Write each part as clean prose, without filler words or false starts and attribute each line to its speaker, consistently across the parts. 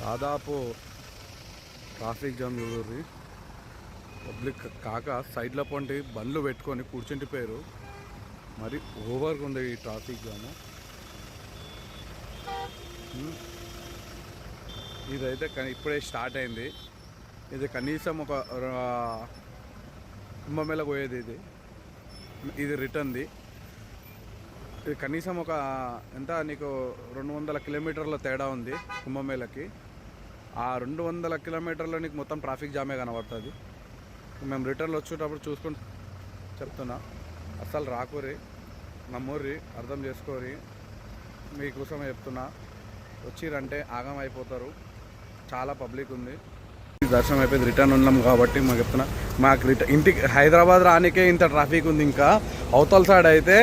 Speaker 1: దాదాపు traffic jam చూడండి. Public కాక సైడ్లో పొంటి బండ్లు పెట్టుకొని కూర్చుంటిపోయారు. మరి ఓవర్గా ఉంది ఈ ట్రాఫిక్ జాము. ఇదైతే ఇప్పుడే స్టార్ట్ అయింది. ఇది కనీసం ఒక కుంభమేళకు పోయేది. ఇది రిటర్న్ది. ఇది కనీసం ఒక ఎంత నీకు 200 కిలోమీటర్ల తేడా ఉంది కుంభమేళకి. ఆ 200 కిలోమీటర్లో నీకు మొత్తం ట్రాఫిక్ జామే కనబడుతుంది. మేము రిటర్న్లో వచ్చేటప్పుడు చూసుకుంటూ చెప్తున్నా, అస్సలు రాకూరి, నమ్మూరి, అర్థం చేసుకోరి. మీకోసమే చెప్తున్నా, వచ్చిరంటే ఆగం అయిపోతారు. చాలా పబ్లిక్ ఉంది. దర్శనం అయిపోయింది, రిటర్న్ ఉన్నాం కాబట్టి మాకు చెప్తున్నా, మాకు ఇంటికి హైదరాబాద్ రానికే ఇంత ట్రాఫిక్ ఉంది. ఇంకా అవతల సైడ్ అయితే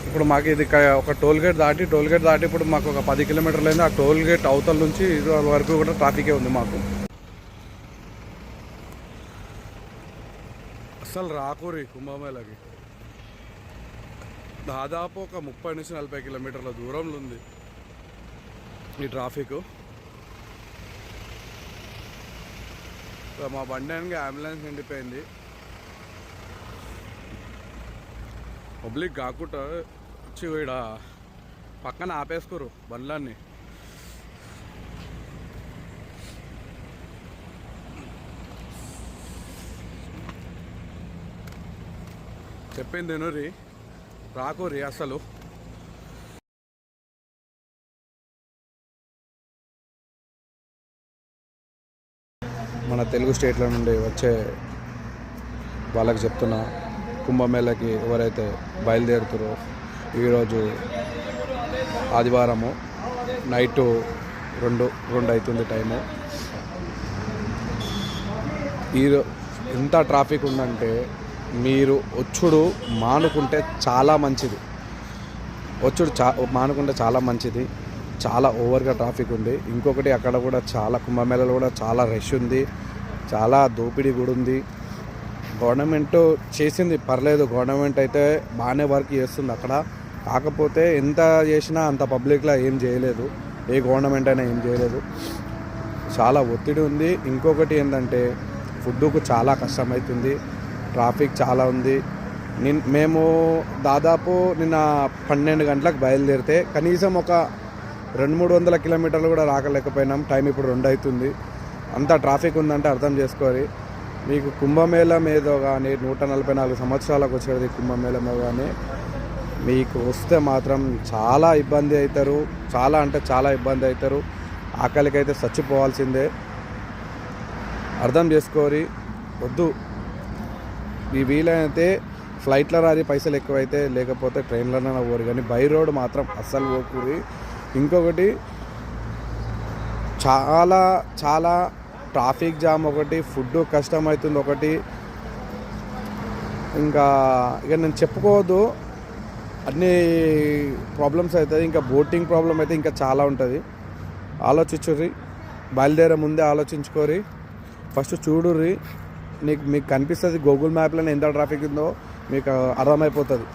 Speaker 1: ఇప్పుడు మాకు ఇది ఒక టోల్ గేట్ దాటి ఇప్పుడు మాకు ఒక 10 కిలోమీటర్లు అయింది. ఆ టోల్ గేట్ అవతల నుంచి ఇది వరకు కూడా ట్రాఫికే ఉంది మాకు. అస్సలు రాకూరి కుంభమేళకి. దాదాపు ఒక 30 నుంచి 40 కిలోమీటర్ల దూరంలో ఉంది ఈ ట్రాఫిక్. మా బండి అంబులెన్స్ నిండిపోయింది. పబ్లిక్ కాకుండా వచ్చి ఇక్కడ పక్కన ఆపేసుకోరు బండ్లన్నీ. చెప్పింది రీ, రాకూరి అసలు. మన తెలుగు స్టేట్ల నుండి వచ్చే వాళ్ళకి చెప్తున్నా, కుంభమేళకి ఎవరైతే బయలుదేరుతారో, ఈరోజు ఆదివారము నైటు 2 అవుతుంది టైము. ఎంత ట్రాఫిక్ ఉందంటే మీరు వచ్చుడు మానుకుంటే చాలా మంచిది. మానుకుంటే చాలా మంచిది. చాలా ఓవర్గా ట్రాఫిక్ ఉంది. ఇంకొకటి అక్కడ కూడా చాలా కుంభమేళలో కూడా చాలా రష్ ఉంది, చాలా దోపిడీ కూడా ఉంది. గవర్నమెంట్ చేసింది పర్లేదు, గవర్నమెంట్ అయితే బాగానే వర్క్ చేస్తుంది అక్కడ. కాకపోతే ఎంత చేసినా అంత పబ్లిక్లో ఏం చేయలేదు, ఏ గవర్నమెంట్ అయినా ఏం చేయలేదు. చాలా ఒత్తిడి ఉంది. ఇంకొకటి ఏంటంటే ఫుడ్కు చాలా కష్టమవుతుంది, ట్రాఫిక్ చాలా ఉంది. మేము దాదాపు నిన్న 12 గంటలకు బయలుదేరితే కనీసం ఒక 200-300 కిలోమీటర్లు కూడా రాకలేకపోయినాం. టైం ఇప్పుడు 2 అవుతుంది. అంత ట్రాఫిక్ ఉందంటే అర్థం చేసుకోవాలి. మీకు కుంభమేళ మీద కానీ 144 సంవత్సరాలకు వచ్చేది కుంభమేళ మీద కానీ మీకు వస్తే మాత్రం చాలా ఇబ్బంది అవుతారు. చాలా అంటే చాలా ఇబ్బంది అవుతారు. ఆకలికైతే చచ్చిపోవాల్సిందే. అర్థం చేసుకోరి. వద్దు, ఈ వీలైతే ఫ్లైట్లో రాది, పైసలు ఎక్కువైతే, లేకపోతే ట్రైన్లోనే పోరు, కానీ బై రోడ్ మాత్రం అస్సలు పోకూరి. ఇంకొకటి చాలా చాలా ట్రాఫిక్ జామ్ ఒకటి, ఫుడ్ కష్టమవుతుంది ఒకటి. ఇంకా ఇక నేను చెప్పుకోవద్దు, అన్ని ప్రాబ్లమ్స్ అవుతుంది. ఇంకా బోటింగ్ ప్రాబ్లం అయితే ఇంకా చాలా ఉంటుంది. ఆలోచించుర్రి, బయలుదేరే ముందే ఆలోచించుకోరి. ఫస్ట్ చూడుర్రి, మీకు కనిపిస్తుంది గూగుల్ మ్యాప్లో ఎంత ట్రాఫిక్ ఉందో మీకు అర్థమైపోతుంది.